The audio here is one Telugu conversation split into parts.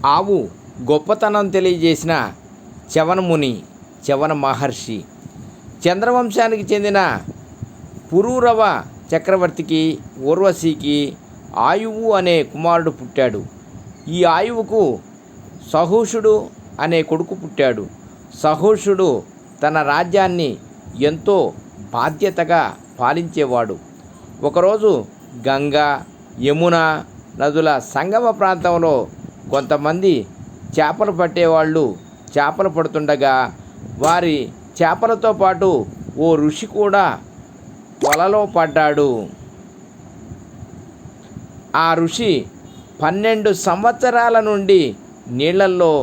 ఆవు గొప్పతనం తెలియజేసిన చ్యవనముని, చ్యవన మహర్షి. చంద్రవంశానికి చెందిన పురూరవ చక్రవర్తికి ఊర్వశికి ఆయువు అనే కుమారుడు పుట్టాడు. ఈ ఆయువుకు సహూషుడు అనే కొడుకు పుట్టాడు. సహూషుడు తన రాజ్యాన్ని ఎంతో బాధ్యతగా పాలించేవాడు. ఒకరోజు గంగా, యమున నదుల సంగమ ప్రాంతంలో కొంతమంది చేపలు పట్టేవాళ్ళు చేపలు పడుతుండగా వారి చేపలతో పాటు ఓ ఋషి కూడా వలలో పడ్డాడు. ఆ ఋషి 12 సంవత్సరాల నుండి నీళ్లల్లో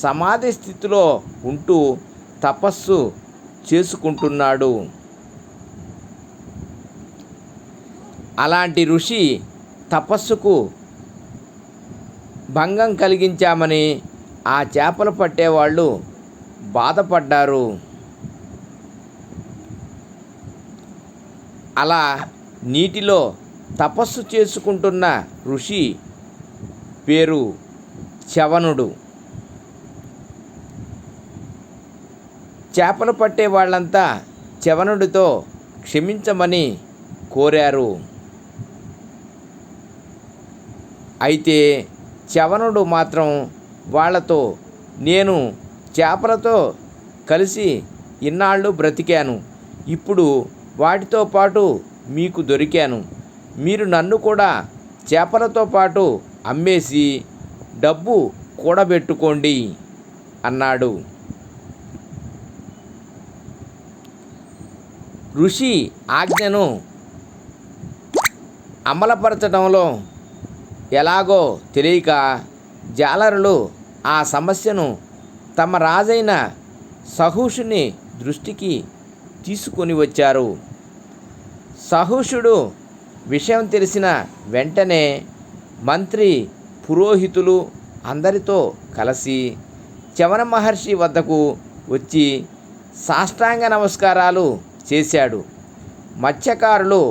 సమాధి స్థితిలో ఉంటూ తపస్సు చేసుకుంటున్నాడు. అలాంటి ఋషి తపస్సుకు భంగం కలిగించామని ఆ చేపలు పట్టేవాళ్ళు బాధపడ్డారు. అలా నీటిలో తపస్సు చేసుకుంటున్న ఋషి పేరు చ్యవనుడు. చేపలు పట్టే వాళ్ళంతా చ్యవనుడితో క్షమించమని కోరారు. అయితే చ్యవనుడు మాత్రం వాళ్ళతో, నేను చేపలతో కలిసి ఇన్నాళ్ళు బ్రతికాను, ఇప్పుడు వాటితో పాటు మీకు దొరికాను, మీరు నన్ను కూడా చేపలతో పాటు అమ్మేసి డబ్బు కూడబెట్టుకోండి అన్నాడు. ఋషి ఆజ్ఞను అమలుపరచడంలో ఎలాగో తెలియక జాలరులు ఆ సమస్యను తమ రాజైన సహూషుని దృష్టికి తీసుకొని వచ్చారు. సహూషుడు విషయం తెలిసిన వెంటనే మంత్రి, పురోహితులు అందరితో కలిసి చ్యవన మహర్షి వద్దకు వచ్చి సాష్టాంగ నమస్కారాలు చేశాడు. మత్స్యకారులు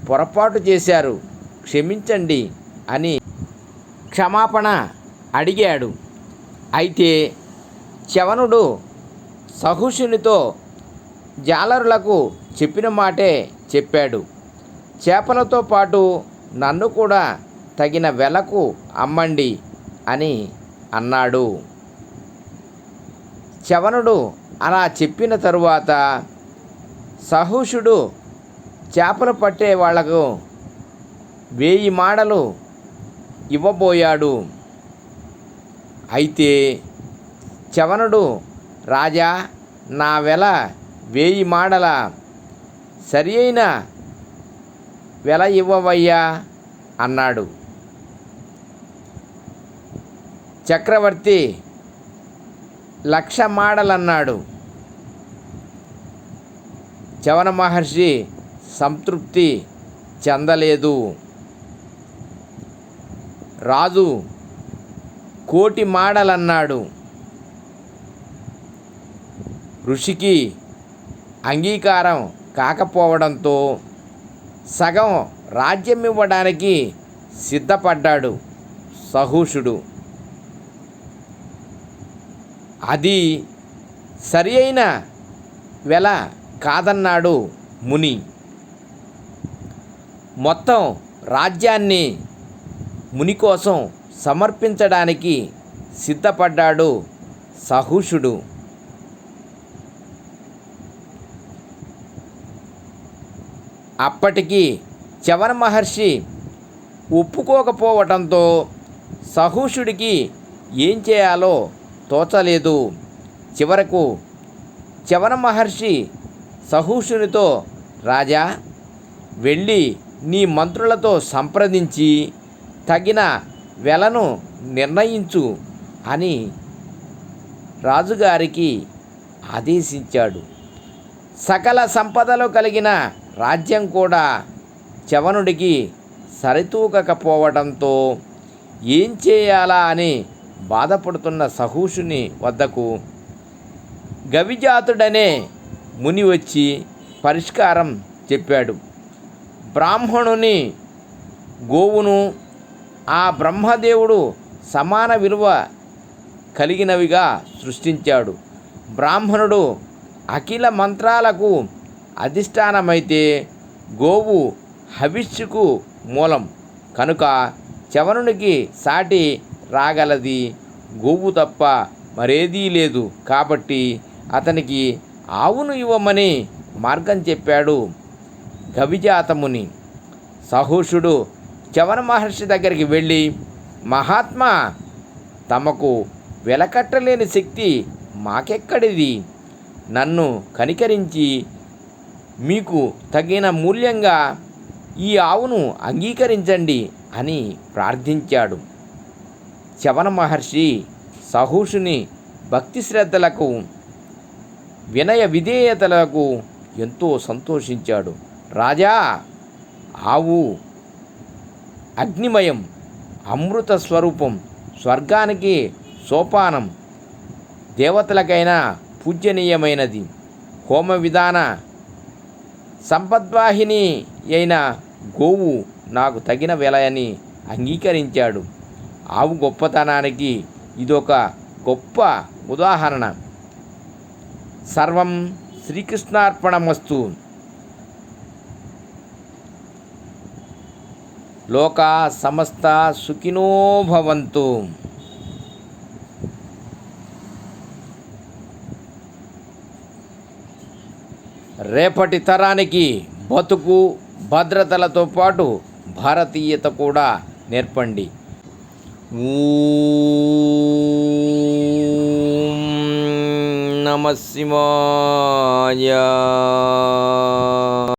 పొరపాటు చేశారు, క్షమించండి అని క్షమాపణ అడిగాడు. అయితే చ్యవనుడు సహూషునితో జాలరులకు చెప్పిన మాటే చెప్పాడు. చేపలతో పాటు నన్ను కూడా తగిన వెలకు అమ్మండి అని అన్నాడు. చ్యవనుడు అలా చెప్పిన తరువాత సహూషుడు చేపలు పట్టే వాళ్లకు 1000 మాడలు ఇవ్వబోయాడు. అయితే చ్యవనుడు, రాజా, నా వెల 1000 మాడల, సరి అయిన వెల ఇవ్వవయ్యా అన్నాడు. చక్రవర్తి 1,00,000 మాడలన్నాడు. చ్యవన మహర్షి సంతృప్తి చెందలేదు. రాజు 1,00,00,000 మాడలన్నాడు. ఋషికి అంగీకారం కాకపోవడంతో సగం రాజ్యం ఇవ్వడానికి సిద్ధపడ్డాడు సహూషుడు. అది సరి అయిన వెల కాదన్నాడు ముని. మొత్తం రాజ్యాన్ని ముని కోసం సమర్పించడానికి సిద్ధపడ్డాడు సహూషుడు. అప్పటికి చ్యవన మహర్షి ఒప్పుకోకపోవడంతో సహూషుడికి ఏం చేయాలో తోచలేదు. చివరకు చ్యవన మహర్షి సహూషునితో, రాజా, వెళ్ళి నీ మంత్రులతో సంప్రదించి తగిన వెలను నిర్ణయించు అని రాజుగారికి ఆదేశించాడు. సకల సంపదలు కలిగిన రాజ్యం కూడా చ్యవనుడికి సరితూగకపోవడంతో ఏం చేయాలా అని బాధపడుతున్న సహూషుని వద్దకు గవిజాతుడనే ముని వచ్చి పరిష్కారం చెప్పాడు. బ్రాహ్మణుని గోవును ఆ బ్రహ్మదేవుడు సమాన విలువ కలిగినవిగా సృష్టించాడు. బ్రాహ్మణుడు అఖిల మంత్రాలకు అధిష్టానమైతే గోవు హవిష్యుకు మూలం కనుక చవనునికి సాటి రాగలది గోవు తప్ప మరేదీ లేదు. కాబట్టి అతనికి ఆవును ఇవ్వమని మార్గం చెప్పాడు గవిజాతముని. సహూషుడు చవన మహర్షి దగ్గరికి వెళ్ళి, మహాత్మా, తమకు వెలకట్టలేని శక్తి మాకెక్కడిది? నన్ను కనికరించి మీకు తగిన మూల్యంగా ఈ ఆవును అంగీకరించండి అని ప్రార్థించాడు. చవన మహర్షి సహూషుని భక్తి శ్రద్ధలకు వినయ విధేయతలకు ఎంతో సంతోషించాడు. రాజా, ఆవు అగ్నిమయం, అమృత స్వరూపం, స్వర్గానికి సోపానం, దేవతలకైనా పూజనీయమైనది, హోమ విధాన సంపద్వాహిని అయిన గోవు నాకు తగిన వెలయని అంగీకరించాడు. ఆవు గొప్పతనానికి ఇదొక గొప్ప ఉదాహరణ. సర్వం శ్రీకృష్ణార్పణమస్తు. లోకా సమస్త సుఖినో భవంతు. రేపటి తరానికి బతుకు భద్రతలతో పాటు భారతీయత కూడా నేర్పండి. ఓం నమః శివాయ.